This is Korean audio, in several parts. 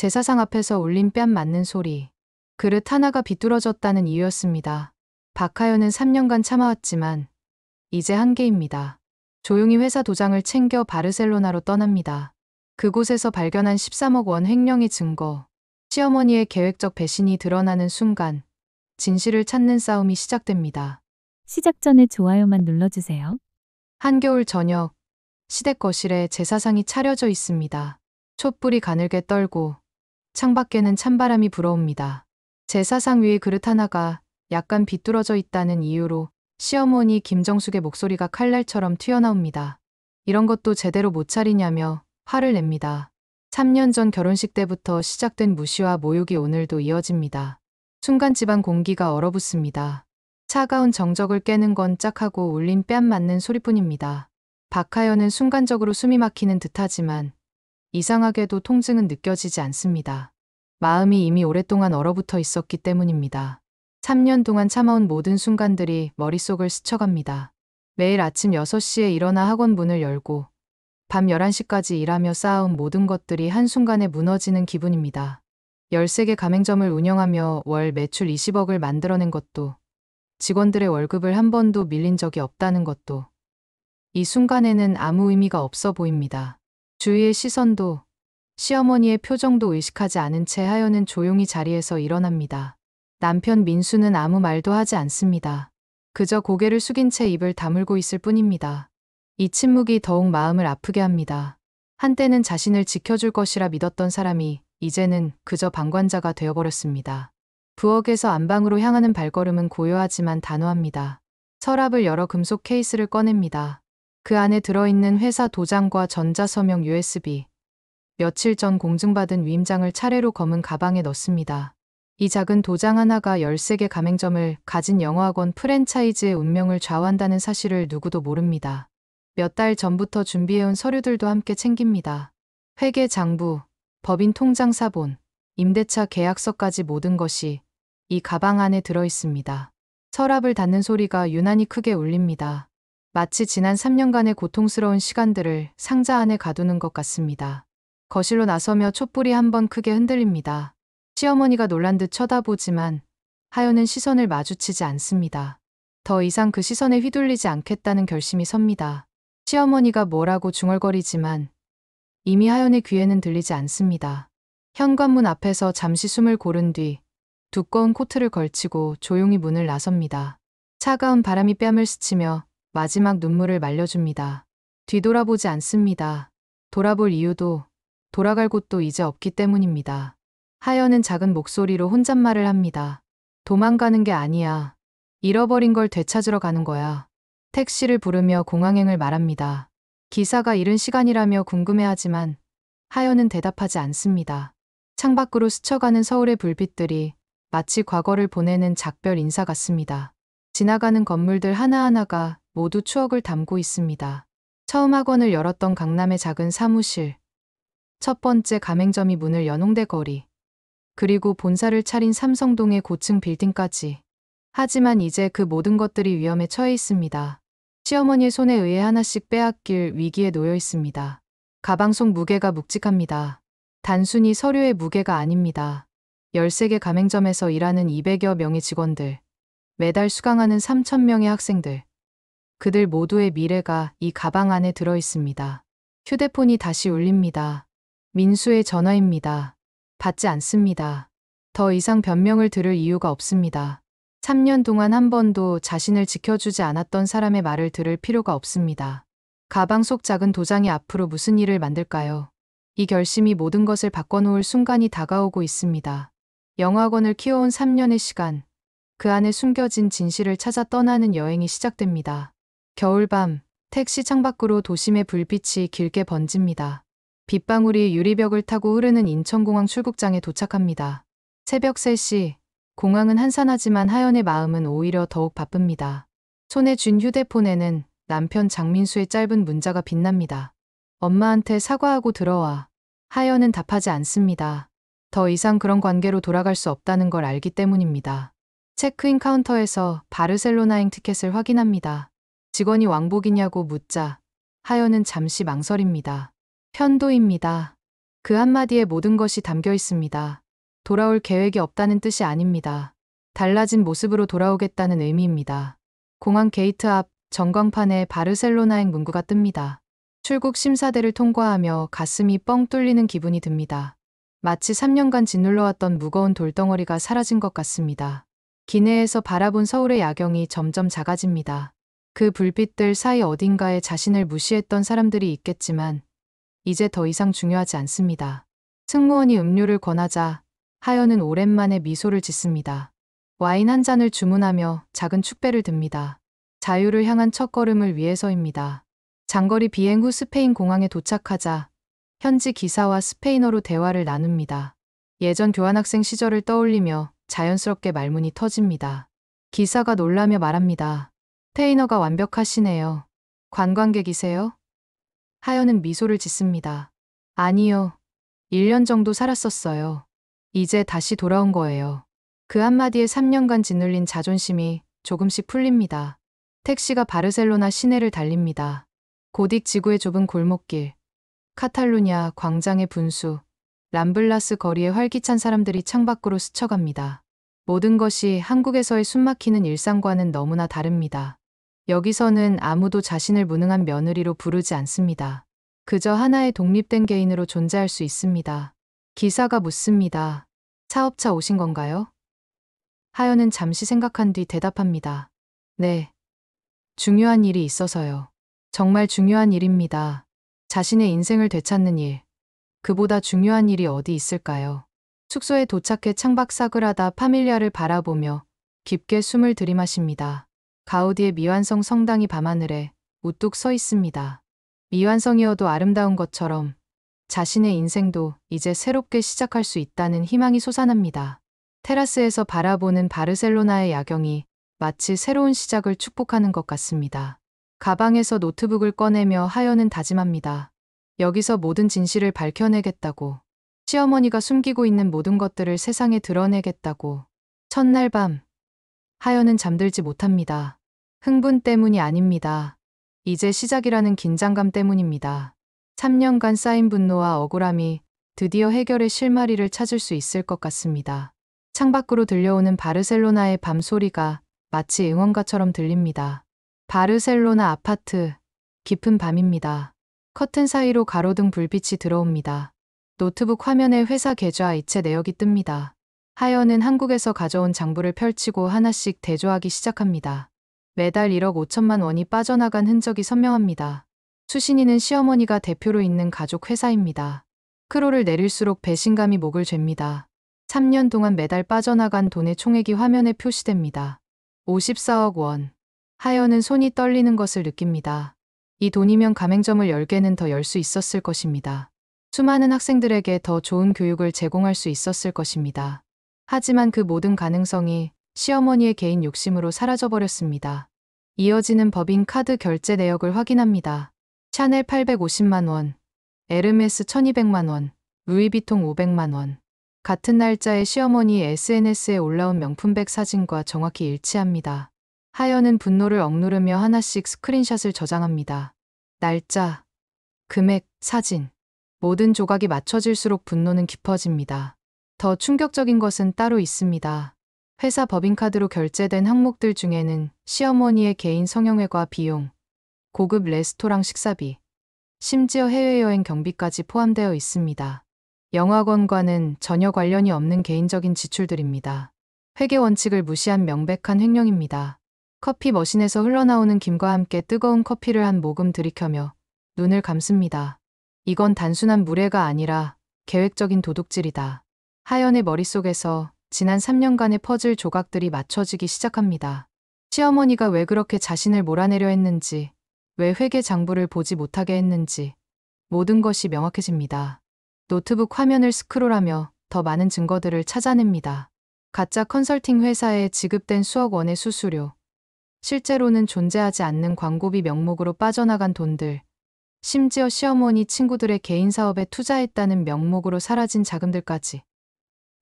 제사상 앞에서 울린 뺨 맞는 소리. 그릇 하나가 비뚤어졌다는 이유였습니다. 박하연은 3년간 참아왔지만 이제 한계입니다. 조용히 회사 도장을 챙겨 바르셀로나로 떠납니다. 그곳에서 발견한 13억 원 횡령의 증거. 시어머니의 계획적 배신이 드러나는 순간 진실을 찾는 싸움이 시작됩니다. 시작 전에 좋아요만 눌러주세요. 한겨울 저녁, 시댁 거실에 제사상이 차려져 있습니다. 촛불이 가늘게 떨고 창밖에는 찬바람이 불어옵니다. 제사상 위에 그릇 하나가 약간 비뚤어져 있다는 이유로 시어머니 김정숙의 목소리가 칼날처럼 튀어나옵니다. 이런 것도 제대로 못 차리냐며 화를 냅니다. 3년 전 결혼식 때부터 시작된 무시와 모욕이 오늘도 이어집니다. 순간 집안 공기가 얼어붙습니다. 차가운 정적을 깨는 건 짝하고 울린 뺨 맞는 소리뿐입니다. 박하연은 순간적으로 숨이 막히는 듯하지만 이상하게도 통증은 느껴지지 않습니다. 마음이 이미 오랫동안 얼어붙어 있었기 때문입니다. 3년 동안 참아온 모든 순간들이 머릿속을 스쳐갑니다. 매일 아침 6시에 일어나 학원 문을 열고 밤 11시까지 일하며 쌓아온 모든 것들이 한순간에 무너지는 기분입니다. 13개 가맹점을 운영하며 월 매출 20억을 만들어낸 것도, 직원들의 월급을 한 번도 밀린 적이 없다는 것도, 이 순간에는 아무 의미가 없어 보입니다. 주위의 시선도, 시어머니의 표정도 의식하지 않은 채 하연은 조용히 자리에서 일어납니다. 남편 민수는 아무 말도 하지 않습니다. 그저 고개를 숙인 채 입을 다물고 있을 뿐입니다. 이 침묵이 더욱 마음을 아프게 합니다. 한때는 자신을 지켜줄 것이라 믿었던 사람이 이제는 그저 방관자가 되어버렸습니다. 부엌에서 안방으로 향하는 발걸음은 고요하지만 단호합니다. 서랍을 열어 금속 케이스를 꺼냅니다. 그 안에 들어있는 회사 도장과 전자서명 USB, 며칠 전 공증받은 위임장을 차례로 검은 가방에 넣습니다. 이 작은 도장 하나가 13개 가맹점을 가진 영어학원 프랜차이즈의 운명을 좌우한다는 사실을 누구도 모릅니다. 몇 달 전부터 준비해온 서류들도 함께 챙깁니다. 회계 장부, 법인 통장 사본, 임대차 계약서까지 모든 것이 이 가방 안에 들어있습니다. 서랍을 닫는 소리가 유난히 크게 울립니다. 마치 지난 3년간의 고통스러운 시간들을 상자 안에 가두는 것 같습니다. 거실로 나서며 촛불이 한번 크게 흔들립니다. 시어머니가 놀란 듯 쳐다보지만 하연은 시선을 마주치지 않습니다. 더 이상 그 시선에 휘둘리지 않겠다는 결심이 섭니다. 시어머니가 뭐라고 중얼거리지만 이미 하연의 귀에는 들리지 않습니다. 현관문 앞에서 잠시 숨을 고른 뒤 두꺼운 코트를 걸치고 조용히 문을 나섭니다. 차가운 바람이 뺨을 스치며 마지막 눈물을 말려줍니다. 뒤돌아보지 않습니다. 돌아볼 이유도 돌아갈 곳도 이제 없기 때문입니다. 하연은 작은 목소리로 혼잣말을 합니다. 도망가는 게 아니야. 잃어버린 걸 되찾으러 가는 거야. 택시를 부르며 공항행을 말합니다. 기사가 이른 시간이라며 궁금해하지만 하연은 대답하지 않습니다. 창밖으로 스쳐가는 서울의 불빛들이 마치 과거를 보내는 작별 인사 같습니다. 지나가는 건물들 하나하나가 모두 추억을 담고 있습니다. 처음 학원을 열었던 강남의 작은 사무실, 첫 번째 가맹점이 문을 여는 거리, 그리고 본사를 차린 삼성동의 고층 빌딩까지. 하지만 이제 그 모든 것들이 위험에 처해 있습니다. 시어머니의 손에 의해 하나씩 빼앗길 위기에 놓여 있습니다. 가방 속 무게가 묵직합니다. 단순히 서류의 무게가 아닙니다. 13개 가맹점에서 일하는 200여 명의 직원들, 매달 수강하는 3,000명의 학생들, 그들 모두의 미래가 이 가방 안에 들어 있습니다. 휴대폰이 다시 울립니다. 민수의 전화입니다. 받지 않습니다. 더 이상 변명을 들을 이유가 없습니다. 3년 동안 한 번도 자신을 지켜주지 않았던 사람의 말을 들을 필요가 없습니다. 가방 속 작은 도장이 앞으로 무슨 일을 만들까요? 이 결심이 모든 것을 바꿔놓을 순간이 다가오고 있습니다. 영어학원을 키워온 3년의 시간, 그 안에 숨겨진 진실을 찾아 떠나는 여행이 시작됩니다. 겨울밤, 택시 창밖으로 도심의 불빛이 길게 번집니다. 빗방울이 유리벽을 타고 흐르는 인천공항 출국장에 도착합니다. 새벽 3시, 공항은 한산하지만 하연의 마음은 오히려 더욱 바쁩니다. 손에 쥔 휴대폰에는 남편 장민수의 짧은 문자가 빛납니다. 엄마한테 사과하고 들어와. 하연은 답하지 않습니다. 더 이상 그런 관계로 돌아갈 수 없다는 걸 알기 때문입니다. 체크인 카운터에서 바르셀로나행 티켓을 확인합니다. 직원이 왕복이냐고 묻자 하연은 잠시 망설입니다. 편도입니다. 그 한마디에 모든 것이 담겨 있습니다. 돌아올 계획이 없다는 뜻이 아닙니다. 달라진 모습으로 돌아오겠다는 의미입니다. 공항 게이트 앞 전광판에 바르셀로나행 문구가 뜹니다. 출국 심사대를 통과하며 가슴이 뻥 뚫리는 기분이 듭니다. 마치 3년간 짓눌러왔던 무거운 돌덩어리가 사라진 것 같습니다. 기내에서 바라본 서울의 야경이 점점 작아집니다. 그 불빛들 사이 어딘가에 자신을 무시했던 사람들이 있겠지만 이제 더 이상 중요하지 않습니다. 승무원이 음료를 권하자 하연은 오랜만에 미소를 짓습니다. 와인 한 잔을 주문하며 작은 축배를 듭니다. 자유를 향한 첫걸음을 위해서입니다. 장거리 비행 후 스페인 공항에 도착하자 현지 기사와 스페인어로 대화를 나눕니다. 예전 교환학생 시절을 떠올리며 자연스럽게 말문이 터집니다. 기사가 놀라며 말합니다. 스페인어가 완벽하시네요. 관광객이세요? 하연은 미소를 짓습니다. 아니요. 1년 정도 살았었어요. 이제 다시 돌아온 거예요. 그 한마디에 3년간 짓눌린 자존심이 조금씩 풀립니다. 택시가 바르셀로나 시내를 달립니다. 고딕 지구의 좁은 골목길, 카탈루냐 광장의 분수, 람블라스 거리에 활기찬 사람들이 창밖으로 스쳐갑니다. 모든 것이 한국에서의 숨막히는 일상과는 너무나 다릅니다. 여기서는 아무도 자신을 무능한 며느리로 부르지 않습니다. 그저 하나의 독립된 개인으로 존재할 수 있습니다. 기사가 묻습니다. 사업차 오신 건가요? 하연은 잠시 생각한 뒤 대답합니다. 네. 중요한 일이 있어서요. 정말 중요한 일입니다. 자신의 인생을 되찾는 일. 그보다 중요한 일이 어디 있을까요? 숙소에 도착해 창밖 사그라다 파밀리아를 바라보며 깊게 숨을 들이마십니다. 가우디의 미완성 성당이 밤하늘에 우뚝 서 있습니다. 미완성이어도 아름다운 것처럼 자신의 인생도 이제 새롭게 시작할 수 있다는 희망이 솟아납니다. 테라스에서 바라보는 바르셀로나의 야경이 마치 새로운 시작을 축복하는 것 같습니다. 가방에서 노트북을 꺼내며 하연은 다짐합니다. 여기서 모든 진실을 밝혀내겠다고. 시어머니가 숨기고 있는 모든 것들을 세상에 드러내겠다고. 첫날 밤, 하연은 잠들지 못합니다. 흥분 때문이 아닙니다. 이제 시작이라는 긴장감 때문입니다. 3년간 쌓인 분노와 억울함이 드디어 해결의 실마리를 찾을 수 있을 것 같습니다. 창밖으로 들려오는 바르셀로나의 밤 소리가 마치 응원가처럼 들립니다. 바르셀로나 아파트, 깊은 밤입니다. 커튼 사이로 가로등 불빛이 들어옵니다. 노트북 화면에 회사 계좌 이체 내역이 뜹니다. 하연은 한국에서 가져온 장부를 펼치고 하나씩 대조하기 시작합니다. 매달 1억 5천만 원이 빠져나간 흔적이 선명합니다. 수신이는 시어머니가 대표로 있는 가족 회사입니다. 크로를 내릴수록 배신감이 목을 죄입니다. 3년 동안 매달 빠져나간 돈의 총액이 화면에 표시됩니다. 54억 원. 하연은 손이 떨리는 것을 느낍니다. 이 돈이면 가맹점을 10개는 더 열 수 있었을 것입니다. 수많은 학생들에게 더 좋은 교육을 제공할 수 있었을 것입니다. 하지만 그 모든 가능성이 시어머니의 개인 욕심으로 사라져버렸습니다. 이어지는 법인 카드 결제 내역을 확인합니다. 샤넬 850만 원, 에르메스 1200만 원, 루이비통 500만 원. 같은 날짜에 시어머니의 SNS에 올라온 명품백 사진과 정확히 일치합니다. 하연은 분노를 억누르며 하나씩 스크린샷을 저장합니다. 날짜, 금액, 사진. 모든 조각이 맞춰질수록 분노는 깊어집니다. 더 충격적인 것은 따로 있습니다. 회사 법인카드로 결제된 항목들 중에는 시어머니의 개인 성형외과 비용, 고급 레스토랑 식사비, 심지어 해외여행 경비까지 포함되어 있습니다. 영화관과는 전혀 관련이 없는 개인적인 지출들입니다. 회계 원칙을 무시한 명백한 횡령입니다. 커피 머신에서 흘러나오는 김과 함께 뜨거운 커피를 한 모금 들이켜며 눈을 감습니다. 이건 단순한 무례가 아니라 계획적인 도둑질이다. 하연의 머릿속에서 지난 3년간의 퍼즐 조각들이 맞춰지기 시작합니다. 시어머니가 왜 그렇게 자신을 몰아내려 했는지, 왜 회계 장부를 보지 못하게 했는지, 모든 것이 명확해집니다. 노트북 화면을 스크롤하며 더 많은 증거들을 찾아냅니다. 가짜 컨설팅 회사에 지급된 수억 원의 수수료, 실제로는 존재하지 않는 광고비 명목으로 빠져나간 돈들, 심지어 시어머니 친구들의 개인 사업에 투자했다는 명목으로 사라진 자금들까지.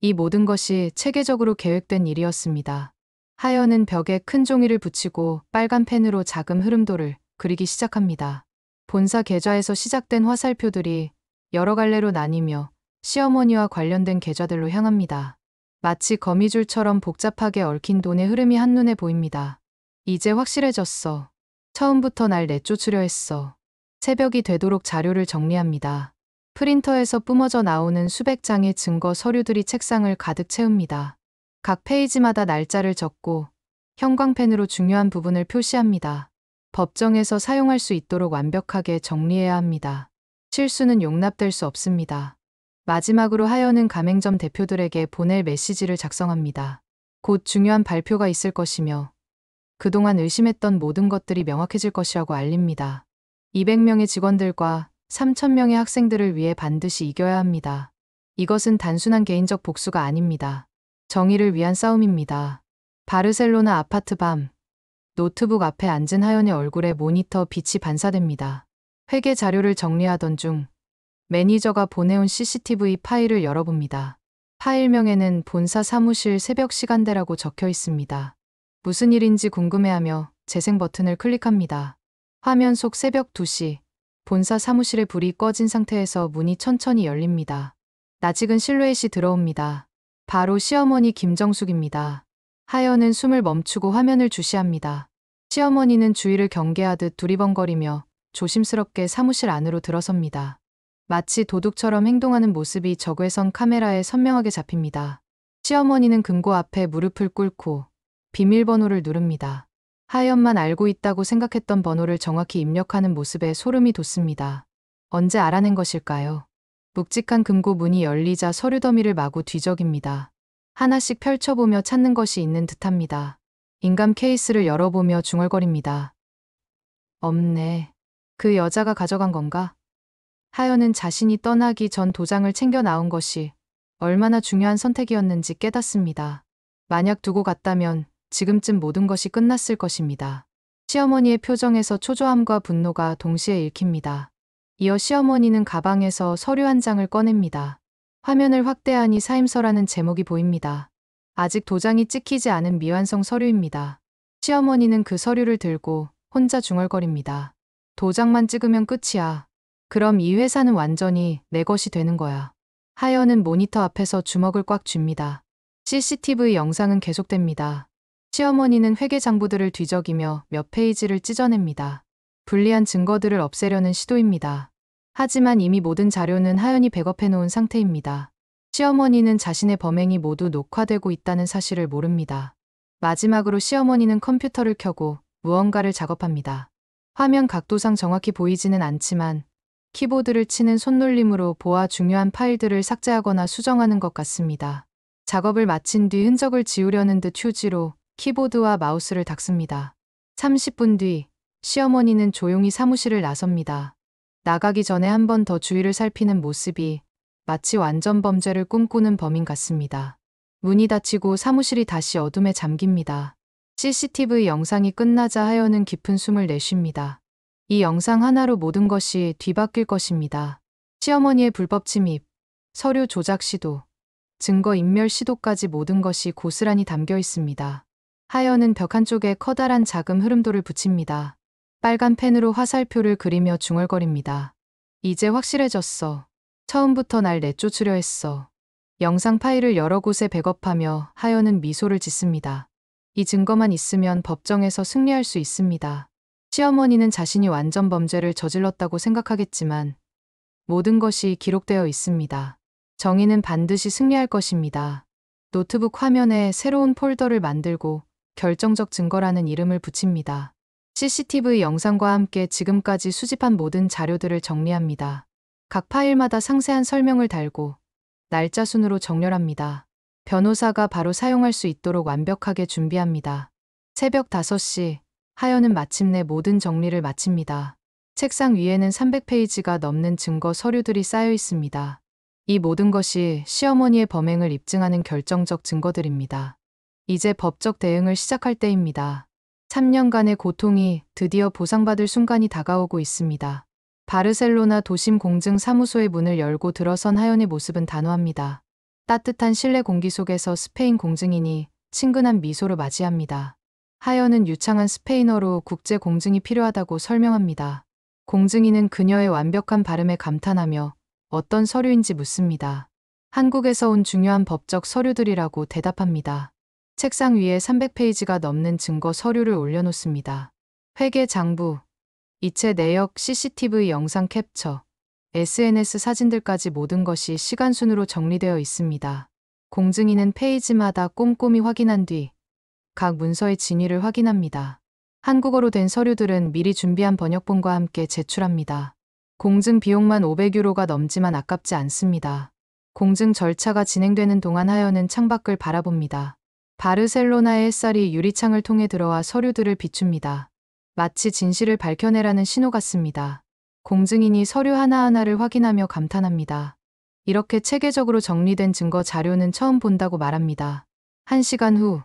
이 모든 것이 체계적으로 계획된 일이었습니다. 하연은 벽에 큰 종이를 붙이고 빨간 펜으로 자금 흐름도를 그리기 시작합니다. 본사 계좌에서 시작된 화살표들이 여러 갈래로 나뉘며 시어머니와 관련된 계좌들로 향합니다. 마치 거미줄처럼 복잡하게 얽힌 돈의 흐름이 한눈에 보입니다. 이제 확실해졌어. 처음부터 날 내쫓으려 했어. 새벽이 되도록 자료를 정리합니다. 프린터에서 뿜어져 나오는 수백 장의 증거 서류들이 책상을 가득 채웁니다. 각 페이지마다 날짜를 적고 형광펜으로 중요한 부분을 표시합니다. 법정에서 사용할 수 있도록 완벽하게 정리해야 합니다. 실수는 용납될 수 없습니다. 마지막으로 하연은 가맹점 대표들에게 보낼 메시지를 작성합니다. 곧 중요한 발표가 있을 것이며 그동안 의심했던 모든 것들이 명확해질 것이라고 알립니다. 200명의 직원들과 3,000명의 학생들을 위해 반드시 이겨야 합니다. 이것은 단순한 개인적 복수가 아닙니다. 정의를 위한 싸움입니다. 바르셀로나 아파트 밤. 노트북 앞에 앉은 하연의 얼굴에 모니터 빛이 반사됩니다. 회계 자료를 정리하던 중 매니저가 보내온 CCTV 파일을 열어봅니다. 파일명에는 본사 사무실 새벽 시간대라고 적혀 있습니다. 무슨 일인지 궁금해하며 재생 버튼을 클릭합니다. 화면 속 새벽 2시, 본사 사무실의 불이 꺼진 상태에서 문이 천천히 열립니다. 낯익은 실루엣이 들어옵니다. 바로 시어머니 김정숙입니다. 하연은 숨을 멈추고 화면을 주시합니다. 시어머니는 주위를 경계하듯 두리번거리며 조심스럽게 사무실 안으로 들어섭니다. 마치 도둑처럼 행동하는 모습이 적외선 카메라에 선명하게 잡힙니다. 시어머니는 금고 앞에 무릎을 꿇고 비밀번호를 누릅니다. 하연만 알고 있다고 생각했던 번호를 정확히 입력하는 모습에 소름이 돋습니다. 언제 알아낸 것일까요? 묵직한 금고 문이 열리자 서류 더미를 마구 뒤적입니다. 하나씩 펼쳐보며 찾는 것이 있는 듯합니다. 인감 케이스를 열어보며 중얼거립니다. 없네. 그 여자가 가져간 건가? 하연은 자신이 떠나기 전 도장을 챙겨 나온 것이 얼마나 중요한 선택이었는지 깨닫습니다. 만약 두고 갔다면 지금쯤 모든 것이 끝났을 것입니다. 시어머니의 표정에서 초조함과 분노가 동시에 읽힙니다. 이어 시어머니는 가방에서 서류 한 장을 꺼냅니다. 화면을 확대하니 사임서라는 제목이 보입니다. 아직 도장이 찍히지 않은 미완성 서류입니다. 시어머니는 그 서류를 들고 혼자 중얼거립니다. 도장만 찍으면 끝이야. 그럼 이 회사는 완전히 내 것이 되는 거야. 하연은 모니터 앞에서 주먹을 꽉 쥡니다. CCTV 영상은 계속됩니다. 시어머니는 회계 장부들을 뒤적이며 몇 페이지를 찢어냅니다. 불리한 증거들을 없애려는 시도입니다. 하지만 이미 모든 자료는 하연이 백업해놓은 상태입니다. 시어머니는 자신의 범행이 모두 녹화되고 있다는 사실을 모릅니다. 마지막으로 시어머니는 컴퓨터를 켜고 무언가를 작업합니다. 화면 각도상 정확히 보이지는 않지만 키보드를 치는 손놀림으로 보아 중요한 파일들을 삭제하거나 수정하는 것 같습니다. 작업을 마친 뒤 흔적을 지우려는 듯 휴지로 키보드와 마우스를 닦습니다. 30분 뒤 시어머니는 조용히 사무실을 나섭니다. 나가기 전에 한 번 더 주위를 살피는 모습이 마치 완전 범죄를 꿈꾸는 범인 같습니다. 문이 닫히고 사무실이 다시 어둠에 잠깁니다. CCTV 영상이 끝나자 하연은 깊은 숨을 내쉽니다. 이 영상 하나로 모든 것이 뒤바뀔 것입니다. 시어머니의 불법 침입, 서류 조작 시도, 증거 인멸 시도까지 모든 것이 고스란히 담겨 있습니다. 하연은 벽 한쪽에 커다란 자금 흐름도를 붙입니다. 빨간 펜으로 화살표를 그리며 중얼거립니다. 이제 확실해졌어. 처음부터 날 내쫓으려 했어. 영상 파일을 여러 곳에 백업하며 하연은 미소를 짓습니다. 이 증거만 있으면 법정에서 승리할 수 있습니다. 시어머니는 자신이 완전 범죄를 저질렀다고 생각하겠지만 모든 것이 기록되어 있습니다. 정의는 반드시 승리할 것입니다. 노트북 화면에 새로운 폴더를 만들고 결정적 증거라는 이름을 붙입니다. CCTV 영상과 함께 지금까지 수집한 모든 자료들을 정리합니다. 각 파일마다 상세한 설명을 달고 날짜 순으로 정렬합니다. 변호사가 바로 사용할 수 있도록 완벽하게 준비합니다. 새벽 5시, 하연은 마침내 모든 정리를 마칩니다. 책상 위에는 300페이지가 넘는 증거 서류들이 쌓여 있습니다. 이 모든 것이 시어머니의 범행을 입증하는 결정적 증거들입니다. 이제 법적 대응을 시작할 때입니다. 3년간의 고통이 드디어 보상받을 순간이 다가오고 있습니다. 바르셀로나 도심 공증 사무소의 문을 열고 들어선 하연의 모습은 단호합니다. 따뜻한 실내 공기 속에서 스페인 공증인이 친근한 미소로 맞이합니다. 하연은 유창한 스페인어로 국제 공증이 필요하다고 설명합니다. 공증인은 그녀의 완벽한 발음에 감탄하며 어떤 서류인지 묻습니다. 한국에서 온 중요한 법적 서류들이라고 대답합니다. 책상 위에 300페이지가 넘는 증거 서류를 올려놓습니다. 회계 장부, 이체 내역, CCTV 영상 캡처, SNS 사진들까지 모든 것이 시간순으로 정리되어 있습니다. 공증인은 페이지마다 꼼꼼히 확인한 뒤 각 문서의 진위를 확인합니다. 한국어로 된 서류들은 미리 준비한 번역본과 함께 제출합니다. 공증 비용만 500유로가 넘지만 아깝지 않습니다. 공증 절차가 진행되는 동안 하연은 창밖을 바라봅니다. 바르셀로나의 햇살이 유리창을 통해 들어와 서류들을 비춥니다. 마치 진실을 밝혀내라는 신호 같습니다. 공증인이 서류 하나하나를 확인하며 감탄합니다. 이렇게 체계적으로 정리된 증거 자료는 처음 본다고 말합니다. 1시간 후,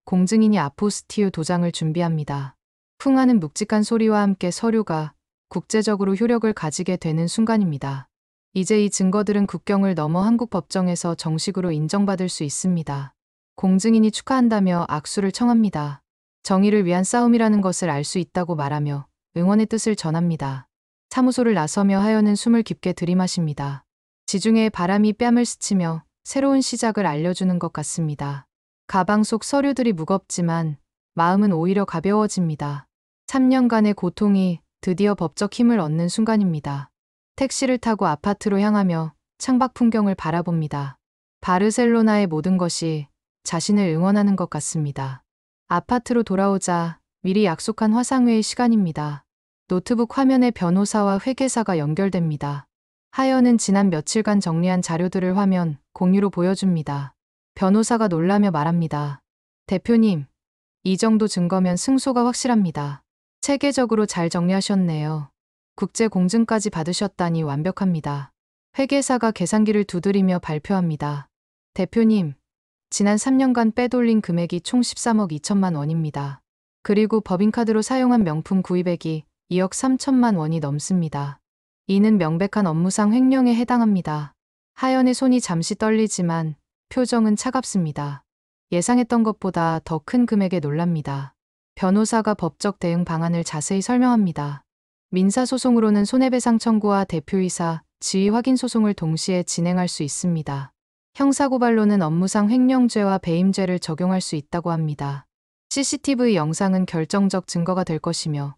공증인이 아포스티유 도장을 준비합니다. 쿵 하는 묵직한 소리와 함께 서류가 국제적으로 효력을 가지게 되는 순간입니다. 이제 이 증거들은 국경을 넘어 한국 법정에서 정식으로 인정받을 수 있습니다. 공증인이 축하한다며 악수를 청합니다. 정의를 위한 싸움이라는 것을 알 수 있다고 말하며 응원의 뜻을 전합니다. 사무소를 나서며 하연은 숨을 깊게 들이마십니다. 지중해의 바람이 뺨을 스치며 새로운 시작을 알려주는 것 같습니다. 가방 속 서류들이 무겁지만 마음은 오히려 가벼워집니다. 3년간의 고통이 드디어 법적 힘을 얻는 순간입니다. 택시를 타고 아파트로 향하며 창밖 풍경을 바라봅니다. 바르셀로나의 모든 것이 자신을 응원하는 것 같습니다. 아파트로 돌아오자 미리 약속한 화상회의 시간입니다. 노트북 화면에 변호사와 회계사가 연결됩니다. 하연은 지난 며칠간 정리한 자료들을 화면 공유로 보여줍니다. 변호사가 놀라며 말합니다. 대표님, 이 정도 증거면 승소가 확실합니다. 체계적으로 잘 정리하셨네요. 국제 공증까지 받으셨다니 완벽합니다. 회계사가 계산기를 두드리며 발표합니다. 대표님, 지난 3년간 빼돌린 금액이 총 13억 2천만 원입니다. 그리고 법인카드로 사용한 명품 구입액이 2억 3천만 원이 넘습니다. 이는 명백한 업무상 횡령에 해당합니다. 하연의 손이 잠시 떨리지만 표정은 차갑습니다. 예상했던 것보다 더 큰 금액에 놀랍니다. 변호사가 법적 대응 방안을 자세히 설명합니다. 민사소송으로는 손해배상 청구와 대표이사, 지위 확인 소송을 동시에 진행할 수 있습니다. 형사고발로는 업무상 횡령죄와 배임죄를 적용할 수 있다고 합니다. CCTV 영상은 결정적 증거가 될 것이며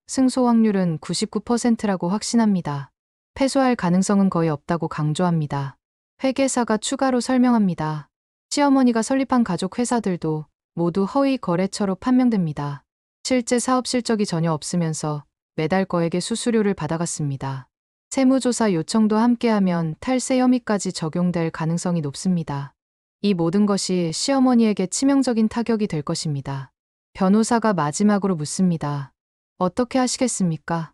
승소 확률은 99%라고 확신합니다. 패소할 가능성은 거의 없다고 강조합니다. 회계사가 추가로 설명합니다. 시어머니가 설립한 가족 회사들도 모두 허위 거래처로 판명됩니다. 실제 사업 실적이 전혀 없으면서 매달 거액의 수수료를 받아갔습니다. 세무조사 요청도 함께하면 탈세 혐의까지 적용될 가능성이 높습니다. 이 모든 것이 시어머니에게 치명적인 타격이 될 것입니다. 변호사가 마지막으로 묻습니다. 어떻게 하시겠습니까?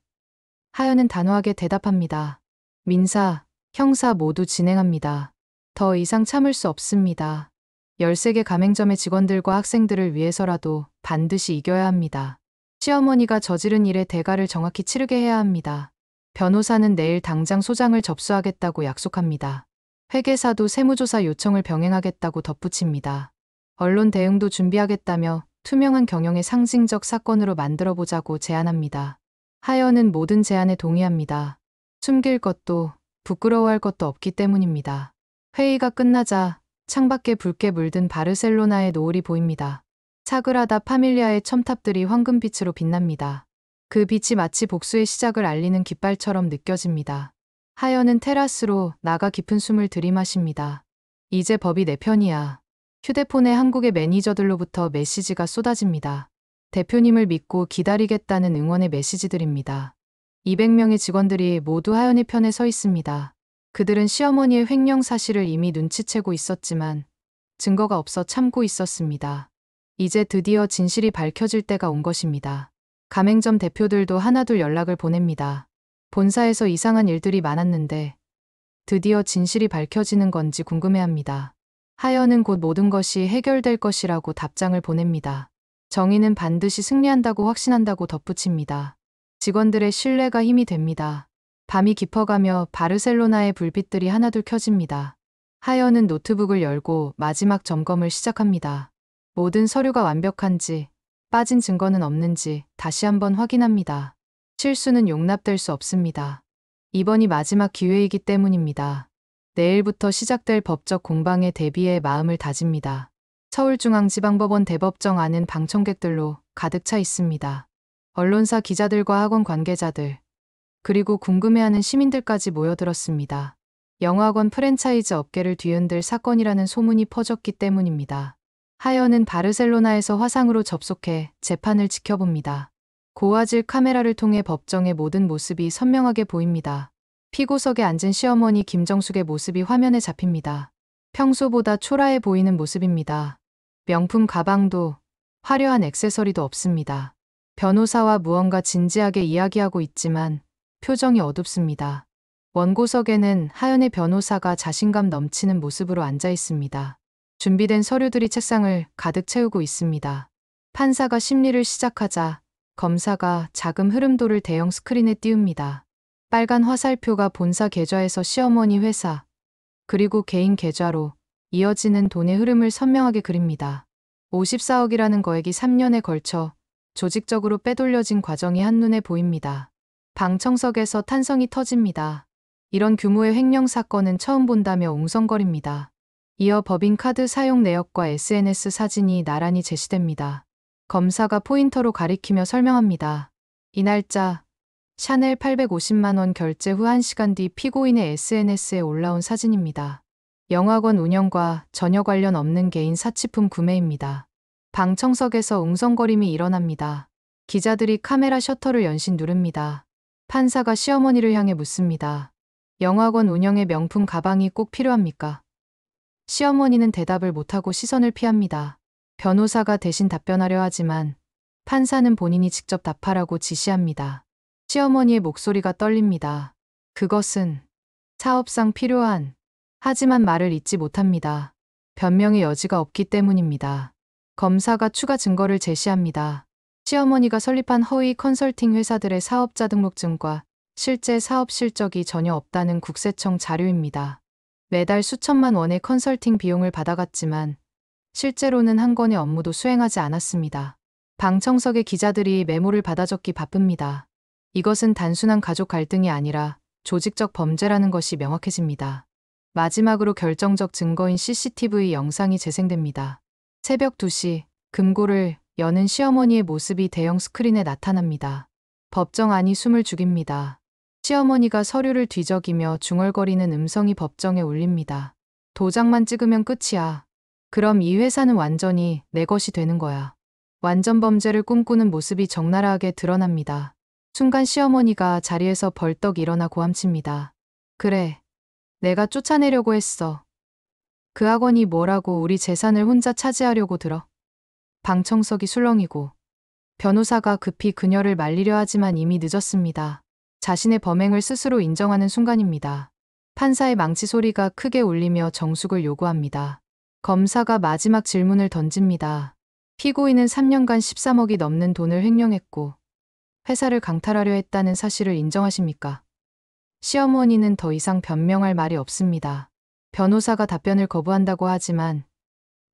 하연은 단호하게 대답합니다. 민사, 형사 모두 진행합니다. 더 이상 참을 수 없습니다. 13개 가맹점의 직원들과 학생들을 위해서라도 반드시 이겨야 합니다. 시어머니가 저지른 일의 대가를 정확히 치르게 해야 합니다. 변호사는 내일 당장 소장을 접수하겠다고 약속합니다. 회계사도 세무조사 요청을 병행하겠다고 덧붙입니다. 언론 대응도 준비하겠다며 투명한 경영의 상징적 사건으로 만들어보자고 제안합니다. 하연은 모든 제안에 동의합니다. 숨길 것도 부끄러워할 것도 없기 때문입니다. 회의가 끝나자 창밖에 붉게 물든 바르셀로나의 노을이 보입니다. 사그라다 파밀리아의 첨탑들이 황금빛으로 빛납니다. 그 빛이 마치 복수의 시작을 알리는 깃발처럼 느껴집니다. 하연은 테라스로 나가 깊은 숨을 들이마십니다. 이제 법이 내 편이야. 휴대폰에 한국의 매니저들로부터 메시지가 쏟아집니다. 대표님을 믿고 기다리겠다는 응원의 메시지들입니다. 200명의 직원들이 모두 하연의 편에 서 있습니다. 그들은 시어머니의 횡령 사실을 이미 눈치채고 있었지만 증거가 없어 참고 있었습니다. 이제 드디어 진실이 밝혀질 때가 온 것입니다. 가맹점 대표들도 하나둘 연락을 보냅니다. 본사에서 이상한 일들이 많았는데 드디어 진실이 밝혀지는 건지 궁금해합니다. 하연은 곧 모든 것이 해결될 것이라고 답장을 보냅니다. 정의는 반드시 승리한다고 확신한다고 덧붙입니다. 직원들의 신뢰가 힘이 됩니다. 밤이 깊어가며 바르셀로나의 불빛들이 하나둘 켜집니다. 하연은 노트북을 열고 마지막 점검을 시작합니다. 모든 서류가 완벽한지, 빠진 증거는 없는지 다시 한번 확인합니다. 실수는 용납될 수 없습니다. 이번이 마지막 기회이기 때문입니다. 내일부터 시작될 법적 공방에 대비해 마음을 다집니다. 서울중앙지방법원 대법정 안은 방청객들로 가득 차 있습니다. 언론사 기자들과 학원 관계자들, 그리고 궁금해하는 시민들까지 모여들었습니다. 영화관 프랜차이즈 업계를 뒤흔들 사건이라는 소문이 퍼졌기 때문입니다. 하연은 바르셀로나에서 화상으로 접속해 재판을 지켜봅니다. 고화질 카메라를 통해 법정의 모든 모습이 선명하게 보입니다. 피고석에 앉은 시어머니 김정숙의 모습이 화면에 잡힙니다. 평소보다 초라해 보이는 모습입니다. 명품 가방도 화려한 액세서리도 없습니다. 변호사와 무언가 진지하게 이야기하고 있지만 표정이 어둡습니다. 원고석에는 하연의 변호사가 자신감 넘치는 모습으로 앉아 있습니다. 준비된 서류들이 책상을 가득 채우고 있습니다. 판사가 심리를 시작하자 검사가 자금 흐름도를 대형 스크린에 띄웁니다. 빨간 화살표가 본사 계좌에서 시어머니 회사, 그리고 개인 계좌로 이어지는 돈의 흐름을 선명하게 그립니다. 54억이라는 거액이 3년에 걸쳐 조직적으로 빼돌려진 과정이 한눈에 보입니다. 방청석에서 탄성이 터집니다. 이런 규모의 횡령 사건은 처음 본다며 웅성거립니다. 이어 법인카드 사용 내역과 SNS 사진이 나란히 제시됩니다. 검사가 포인터로 가리키며 설명합니다. 이 날짜, 샤넬 850만 원 결제 후 1시간 뒤 피고인의 SNS에 올라온 사진입니다. 영화관 운영과 전혀 관련 없는 개인 사치품 구매입니다. 방청석에서 웅성거림이 일어납니다. 기자들이 카메라 셔터를 연신 누릅니다. 판사가 시어머니를 향해 묻습니다. 영화관 운영에 명품 가방이 꼭 필요합니까? 시어머니는 대답을 못하고 시선을 피합니다. 변호사가 대신 답변하려 하지만 판사는 본인이 직접 답하라고 지시합니다. 시어머니의 목소리가 떨립니다. 그것은 사업상 필요한, 하지만 말을 잇지 못합니다. 변명의 여지가 없기 때문입니다. 검사가 추가 증거를 제시합니다. 시어머니가 설립한 허위 컨설팅 회사들의 사업자 등록증과 실제 사업 실적이 전혀 없다는 국세청 자료입니다. 매달 수천만 원의 컨설팅 비용을 받아갔지만 실제로는 한 건의 업무도 수행하지 않았습니다. 방청석의 기자들이 메모를 받아 적기 바쁩니다. 이것은 단순한 가족 갈등이 아니라 조직적 범죄라는 것이 명확해집니다. 마지막으로 결정적 증거인 CCTV 영상이 재생됩니다. 새벽 2시, 금고를 여는 시어머니의 모습이 대형 스크린에 나타납니다. 법정 안이 숨을 죽입니다. 시어머니가 서류를 뒤적이며 중얼거리는 음성이 법정에 울립니다. 도장만 찍으면 끝이야. 그럼 이 회사는 완전히 내 것이 되는 거야. 완전 범죄를 꿈꾸는 모습이 적나라하게 드러납니다. 순간 시어머니가 자리에서 벌떡 일어나 고함칩니다. 그래, 내가 쫓아내려고 했어. 그 학원이 뭐라고 우리 재산을 혼자 차지하려고 들어. 방청석이 술렁이고 변호사가 급히 그녀를 말리려 하지만 이미 늦었습니다. 자신의 범행을 스스로 인정하는 순간입니다. 판사의 망치 소리가 크게 울리며 정숙을 요구합니다. 검사가 마지막 질문을 던집니다. 피고인은 3년간 13억이 넘는 돈을 횡령했고 회사를 강탈하려 했다는 사실을 인정하십니까? 시어머니는 더 이상 변명할 말이 없습니다. 변호사가 답변을 거부한다고 하지만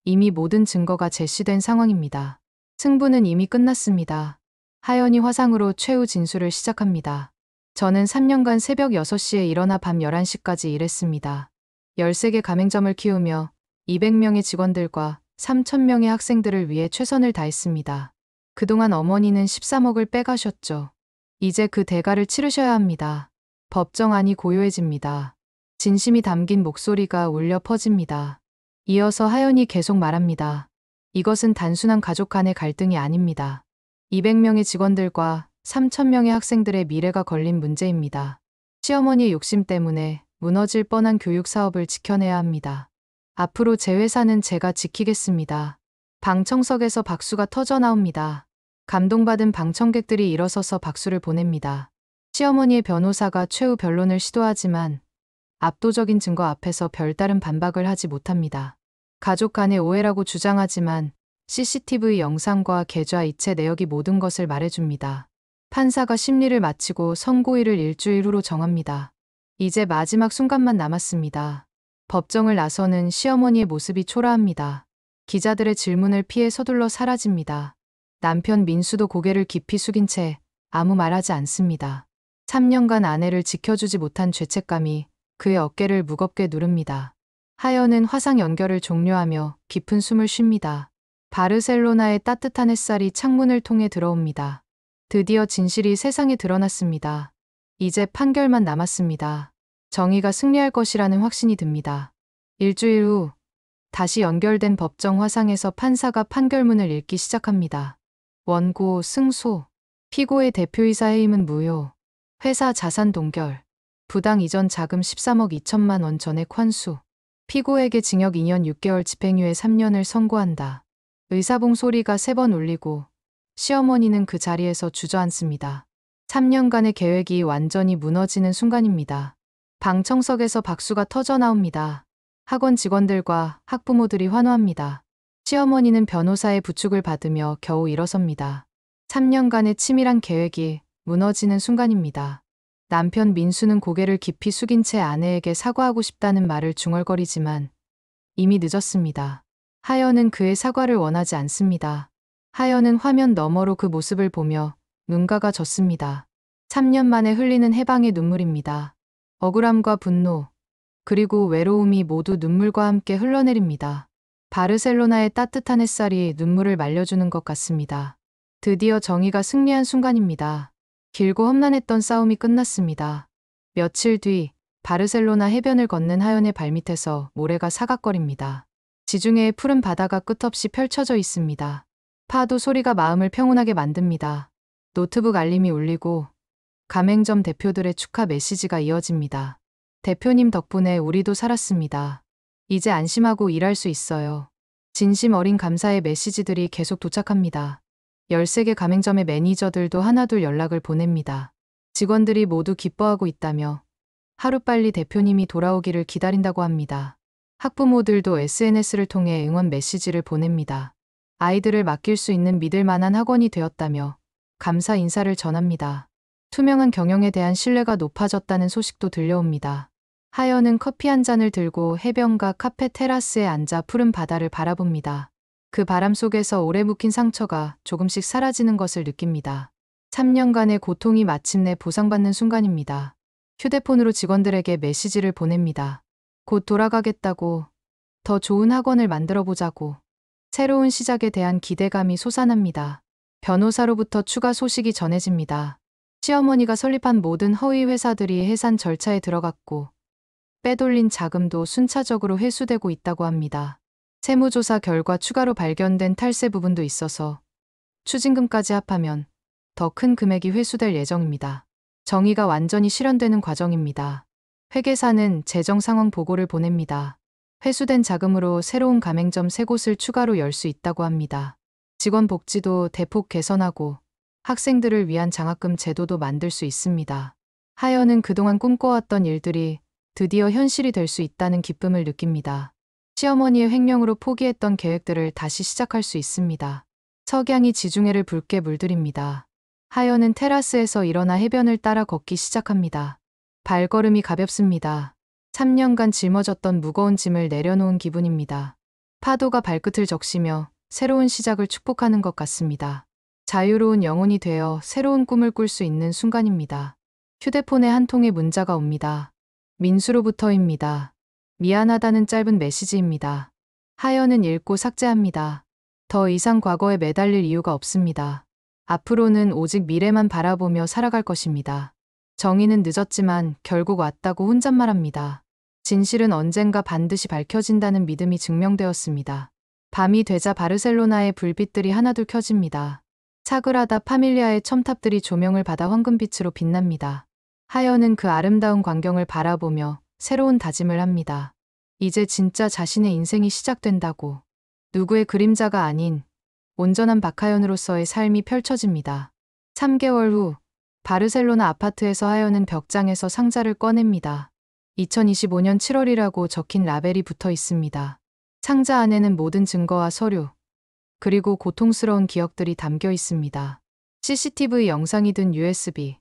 이미 모든 증거가 제시된 상황입니다. 승부는 이미 끝났습니다. 하연이 화상으로 최후 진술을 시작합니다. 저는 3년간 새벽 6시에 일어나 밤 11시까지 일했습니다. 13개 가맹점을 키우며 200명의 직원들과 3,000명의 학생들을 위해 최선을 다했습니다. 그동안 어머니는 13억을 빼가셨죠. 이제 그 대가를 치르셔야 합니다. 법정 안이 고요해집니다. 진심이 담긴 목소리가 울려 퍼집니다. 이어서 하연이 계속 말합니다. 이것은 단순한 가족 간의 갈등이 아닙니다. 200명의 직원들과 3,000명의 학생들의 미래가 걸린 문제입니다. 시어머니의 욕심 때문에 무너질 뻔한 교육 사업을 지켜내야 합니다. 앞으로 제 회사는 제가 지키겠습니다. 방청석에서 박수가 터져 나옵니다. 감동받은 방청객들이 일어서서 박수를 보냅니다. 시어머니의 변호사가 최후 변론을 시도하지만 압도적인 증거 앞에서 별다른 반박을 하지 못합니다. 가족 간의 오해라고 주장하지만 CCTV 영상과 계좌 이체 내역이 모든 것을 말해줍니다. 판사가 심리를 마치고 선고일을 일주일 후로 정합니다. 이제 마지막 순간만 남았습니다. 법정을 나서는 시어머니의 모습이 초라합니다. 기자들의 질문을 피해 서둘러 사라집니다. 남편 민수도 고개를 깊이 숙인 채 아무 말하지 않습니다. 3년간 아내를 지켜주지 못한 죄책감이 그의 어깨를 무겁게 누릅니다. 하연은 화상 연결을 종료하며 깊은 숨을 쉽니다. 바르셀로나의 따뜻한 햇살이 창문을 통해 들어옵니다. 드디어 진실이 세상에 드러났습니다. 이제 판결만 남았습니다. 정의가 승리할 것이라는 확신이 듭니다. 일주일 후 다시 연결된 법정 화상에서 판사가 판결문을 읽기 시작합니다. 원고, 승소, 피고의 대표이사 해임은 무효, 회사 자산 동결, 부당 이전 자금 13억 2천만 원 전액 환수, 피고에게 징역 2년 6개월 집행유예 3년을 선고한다. 의사봉 소리가 3번 울리고 시어머니는 그 자리에서 주저앉습니다. 3년간의 계획이 완전히 무너지는 순간입니다. 방청석에서 박수가 터져 나옵니다. 학원 직원들과 학부모들이 환호합니다. 시어머니는 변호사의 부축을 받으며 겨우 일어섭니다. 3년간의 치밀한 계획이 무너지는 순간입니다. 남편 민수는 고개를 깊이 숙인 채 아내에게 사과하고 싶다는 말을 중얼거리지만 이미 늦었습니다. 하연은 그의 사과를 원하지 않습니다. 하연은 화면 너머로 그 모습을 보며 눈가가 졌습니다. 3년 만에 흘리는 해방의 눈물입니다. 억울함과 분노, 그리고 외로움이 모두 눈물과 함께 흘러내립니다. 바르셀로나의 따뜻한 햇살이 눈물을 말려주는 것 같습니다. 드디어 정의가 승리한 순간입니다. 길고 험난했던 싸움이 끝났습니다. 며칠 뒤 바르셀로나 해변을 걷는 하연의 발밑에서 모래가 사각거립니다. 지중해의 푸른 바다가 끝없이 펼쳐져 있습니다. 파도 소리가 마음을 평온하게 만듭니다. 노트북 알림이 울리고 가맹점 대표들의 축하 메시지가 이어집니다. 대표님 덕분에 우리도 살았습니다. 이제 안심하고 일할 수 있어요. 진심 어린 감사의 메시지들이 계속 도착합니다. 13개 가맹점의 매니저들도 하나둘 연락을 보냅니다. 직원들이 모두 기뻐하고 있다며 하루빨리 대표님이 돌아오기를 기다린다고 합니다. 학부모들도 SNS를 통해 응원 메시지를 보냅니다. 아이들을 맡길 수 있는 믿을 만한 학원이 되었다며 감사 인사를 전합니다. 투명한 경영에 대한 신뢰가 높아졌다는 소식도 들려옵니다. 하연은 커피 한 잔을 들고 해변가 카페 테라스에 앉아 푸른 바다를 바라봅니다. 그 바람 속에서 오래 묵힌 상처가 조금씩 사라지는 것을 느낍니다. 3년간의 고통이 마침내 보상받는 순간입니다. 휴대폰으로 직원들에게 메시지를 보냅니다. 곧 돌아가겠다고, 더 좋은 학원을 만들어 보자고, 새로운 시작에 대한 기대감이 솟아납니다. 변호사로부터 추가 소식이 전해집니다. 시어머니가 설립한 모든 허위 회사들이 해산 절차에 들어갔고, 빼돌린 자금도 순차적으로 회수되고 있다고 합니다. 세무조사 결과 추가로 발견된 탈세 부분도 있어서 추징금까지 합하면 더 큰 금액이 회수될 예정입니다. 정의가 완전히 실현되는 과정입니다. 회계사는 재정 상황 보고를 보냅니다. 회수된 자금으로 새로운 가맹점 3곳을 추가로 열 수 있다고 합니다. 직원 복지도 대폭 개선하고 학생들을 위한 장학금 제도도 만들 수 있습니다. 하연은 그동안 꿈꿔왔던 일들이 드디어 현실이 될 수 있다는 기쁨을 느낍니다. 시어머니의 횡령으로 포기했던 계획들을 다시 시작할 수 있습니다. 석양이 지중해를 붉게 물들입니다. 하연은 테라스에서 일어나 해변을 따라 걷기 시작합니다. 발걸음이 가볍습니다. 3년간 짊어졌던 무거운 짐을 내려놓은 기분입니다. 파도가 발끝을 적시며 새로운 시작을 축복하는 것 같습니다. 자유로운 영혼이 되어 새로운 꿈을 꿀 수 있는 순간입니다. 휴대폰에 한 통의 문자가 옵니다. 민수로부터입니다. 미안하다는 짧은 메시지입니다. 하연은 읽고 삭제합니다. 더 이상 과거에 매달릴 이유가 없습니다. 앞으로는 오직 미래만 바라보며 살아갈 것입니다. 정의는 늦었지만 결국 왔다고 혼잣말합니다. 진실은 언젠가 반드시 밝혀진다는 믿음이 증명되었습니다. 밤이 되자 바르셀로나의 불빛들이 하나둘 켜집니다. 사그라다 파밀리아의 첨탑들이 조명을 받아 황금빛으로 빛납니다. 하연은 그 아름다운 광경을 바라보며 새로운 다짐을 합니다. 이제 진짜 자신의 인생이 시작된다고. 누구의 그림자가 아닌 온전한 박하연으로서의 삶이 펼쳐집니다. 3개월 후 바르셀로나 아파트에서 하연은 벽장에서 상자를 꺼냅니다. 2025년 7월이라고 적힌 라벨이 붙어 있습니다. 상자 안에는 모든 증거와 서류, 그리고 고통스러운 기억들이 담겨 있습니다. CCTV 영상이 든 USB,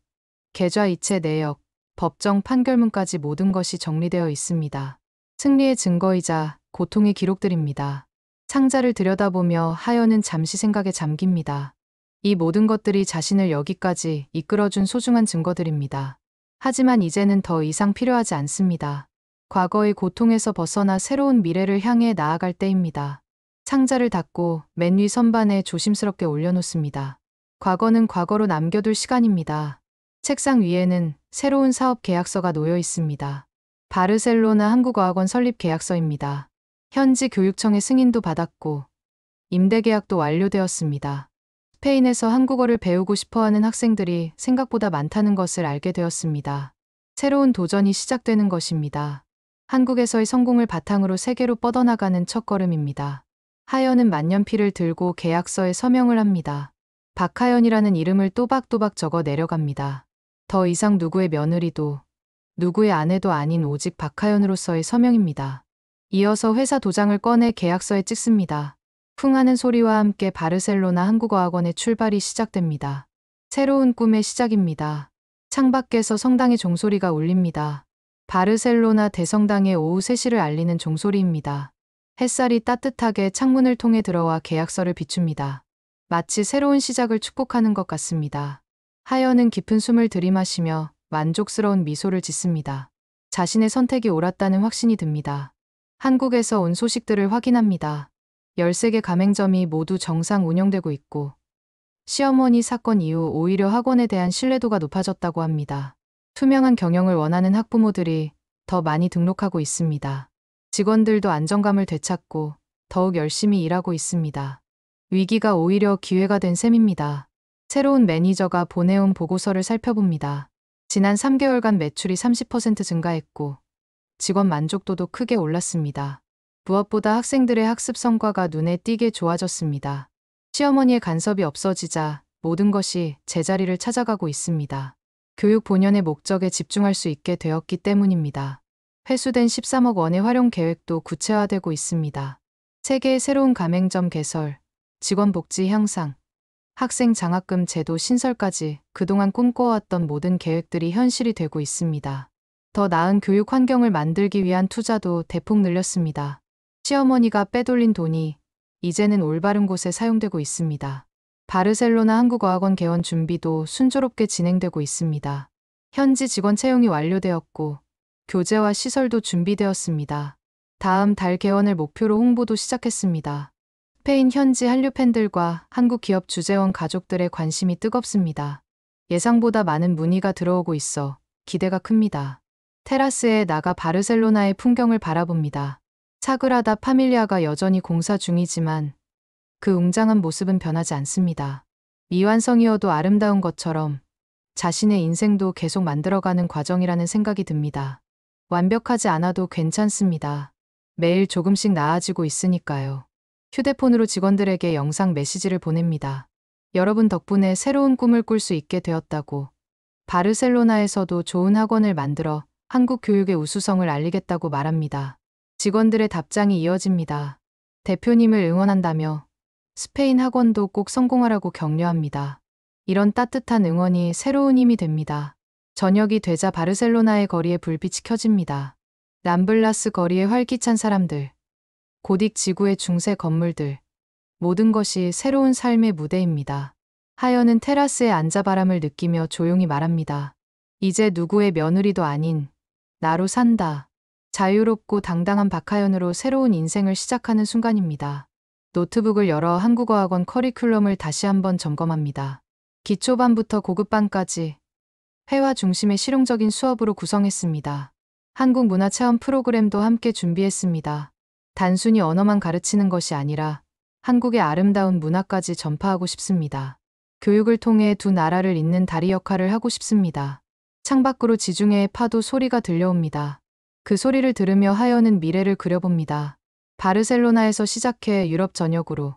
계좌이체 내역, 법정 판결문까지 모든 것이 정리되어 있습니다. 승리의 증거이자 고통의 기록들입니다. 상자를 들여다보며 하연은 잠시 생각에 잠깁니다. 이 모든 것들이 자신을 여기까지 이끌어준 소중한 증거들입니다. 하지만 이제는 더 이상 필요하지 않습니다. 과거의 고통에서 벗어나 새로운 미래를 향해 나아갈 때입니다. 상자를 닫고 맨 위 선반에 조심스럽게 올려놓습니다. 과거는 과거로 남겨둘 시간입니다. 책상 위에는 새로운 사업 계약서가 놓여 있습니다. 바르셀로나 한국어학원 설립 계약서입니다. 현지 교육청의 승인도 받았고 임대 계약도 완료되었습니다. 스페인에서 한국어를 배우고 싶어하는 학생들이 생각보다 많다는 것을 알게 되었습니다. 새로운 도전이 시작되는 것입니다. 한국에서의 성공을 바탕으로 세계로 뻗어나가는 첫걸음입니다. 하연은 만년필을 들고 계약서에 서명을 합니다. 박하연이라는 이름을 또박또박 적어 내려갑니다. 더 이상 누구의 며느리도 누구의 아내도 아닌 오직 박하연으로서의 서명입니다. 이어서 회사 도장을 꺼내 계약서에 찍습니다. 쿵 하는 소리와 함께 바르셀로나 한국어학원의 출발이 시작됩니다. 새로운 꿈의 시작입니다. 창밖에서 성당의 종소리가 울립니다. 바르셀로나 대성당의 오후 3시를 알리는 종소리입니다. 햇살이 따뜻하게 창문을 통해 들어와 계약서를 비춥니다. 마치 새로운 시작을 축복하는 것 같습니다. 하연은 깊은 숨을 들이마시며 만족스러운 미소를 짓습니다. 자신의 선택이 옳았다는 확신이 듭니다. 한국에서 온 소식들을 확인합니다. 13개 가맹점이 모두 정상 운영되고 있고 시어머니 사건 이후 오히려 학원에 대한 신뢰도가 높아졌다고 합니다. 투명한 경영을 원하는 학부모들이 더 많이 등록하고 있습니다. 직원들도 안정감을 되찾고 더욱 열심히 일하고 있습니다. 위기가 오히려 기회가 된 셈입니다. 새로운 매니저가 보내온 보고서를 살펴봅니다. 지난 3개월간 매출이 30% 증가했고 직원 만족도도 크게 올랐습니다. 무엇보다 학생들의 학습 성과가 눈에 띄게 좋아졌습니다. 시어머니의 간섭이 없어지자 모든 것이 제자리를 찾아가고 있습니다. 교육 본연의 목적에 집중할 수 있게 되었기 때문입니다. 회수된 13억 원의 활용 계획도 구체화되고 있습니다. 3개의 새로운 가맹점 개설, 직원 복지 향상, 학생 장학금 제도 신설까지 그동안 꿈꿔왔던 모든 계획들이 현실이 되고 있습니다. 더 나은 교육 환경을 만들기 위한 투자도 대폭 늘렸습니다. 시어머니가 빼돌린 돈이 이제는 올바른 곳에 사용되고 있습니다. 바르셀로나 한국어학원 개원 준비도 순조롭게 진행되고 있습니다. 현지 직원 채용이 완료되었고 교재와 시설도 준비되었습니다. 다음 달 개원을 목표로 홍보도 시작했습니다. 스페인 현지 한류 팬들과 한국 기업 주재원 가족들의 관심이 뜨겁습니다. 예상보다 많은 문의가 들어오고 있어 기대가 큽니다. 테라스에 나가 바르셀로나의 풍경을 바라봅니다. 사그라다 파밀리아가 여전히 공사 중이지만 그 웅장한 모습은 변하지 않습니다. 미완성이어도 아름다운 것처럼 자신의 인생도 계속 만들어가는 과정이라는 생각이 듭니다. 완벽하지 않아도 괜찮습니다. 매일 조금씩 나아지고 있으니까요. 휴대폰으로 직원들에게 영상 메시지를 보냅니다. 여러분 덕분에 새로운 꿈을 꿀 수 있게 되었다고. 바르셀로나에서도 좋은 학원을 만들어 한국 교육의 우수성을 알리겠다고 말합니다. 직원들의 답장이 이어집니다. 대표님을 응원한다며 스페인 학원도 꼭 성공하라고 격려합니다. 이런 따뜻한 응원이 새로운 힘이 됩니다. 저녁이 되자 바르셀로나의 거리에 불빛이 켜집니다. 람블라스 거리에 활기찬 사람들, 고딕 지구의 중세 건물들, 모든 것이 새로운 삶의 무대입니다. 하연은 테라스에 앉아 바람을 느끼며 조용히 말합니다. 이제 누구의 며느리도 아닌 나로 산다. 자유롭고 당당한 박하연으로 새로운 인생을 시작하는 순간입니다. 노트북을 열어 한국어학원 커리큘럼을 다시 한번 점검합니다. 기초반부터 고급반까지 회화 중심의 실용적인 수업으로 구성했습니다. 한국 문화체험 프로그램도 함께 준비했습니다. 단순히 언어만 가르치는 것이 아니라 한국의 아름다운 문화까지 전파하고 싶습니다. 교육을 통해 두 나라를 잇는 다리 역할을 하고 싶습니다. 창밖으로 지중해의 파도 소리가 들려옵니다. 그 소리를 들으며 하연은 미래를 그려봅니다. 바르셀로나에서 시작해 유럽 전역으로,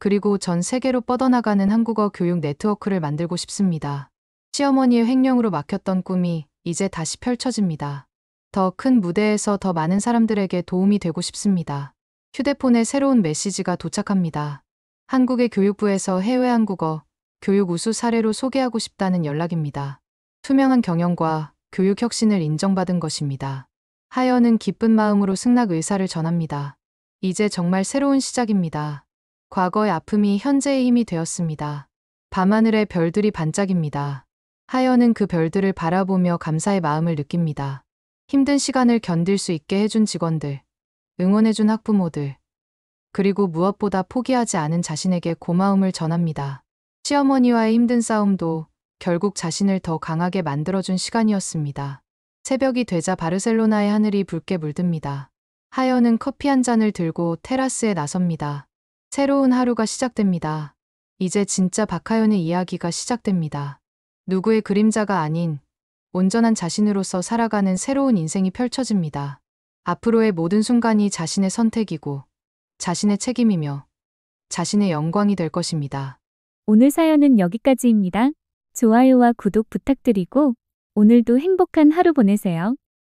그리고 전 세계로 뻗어나가는 한국어 교육 네트워크를 만들고 싶습니다. 시어머니의 횡령으로 막혔던 꿈이 이제 다시 펼쳐집니다. 더 큰 무대에서 더 많은 사람들에게 도움이 되고 싶습니다. 휴대폰에 새로운 메시지가 도착합니다. 한국의 교육부에서 해외 한국어 교육 우수 사례로 소개하고 싶다는 연락입니다. 투명한 경영과 교육 혁신을 인정받은 것입니다. 하연은 기쁜 마음으로 승낙 의사를 전합니다. 이제 정말 새로운 시작입니다. 과거의 아픔이 현재의 힘이 되었습니다. 밤하늘의 별들이 반짝입니다. 하연은 그 별들을 바라보며 감사의 마음을 느낍니다. 힘든 시간을 견딜 수 있게 해준 직원들, 응원해준 학부모들, 그리고 무엇보다 포기하지 않은 자신에게 고마움을 전합니다. 시어머니와의 힘든 싸움도 결국 자신을 더 강하게 만들어준 시간이었습니다. 새벽이 되자 바르셀로나의 하늘이 붉게 물듭니다. 하연은 커피 한 잔을 들고 테라스에 나섭니다. 새로운 하루가 시작됩니다. 이제 진짜 박하연의 이야기가 시작됩니다. 누구의 그림자가 아닌 온전한 자신으로서 살아가는 새로운 인생이 펼쳐집니다. 앞으로의 모든 순간이 자신의 선택이고 자신의 책임이며 자신의 영광이 될 것입니다. 오늘 사연은 여기까지입니다. 좋아요와 구독 부탁드리고 오늘도 행복한 하루 보내세요.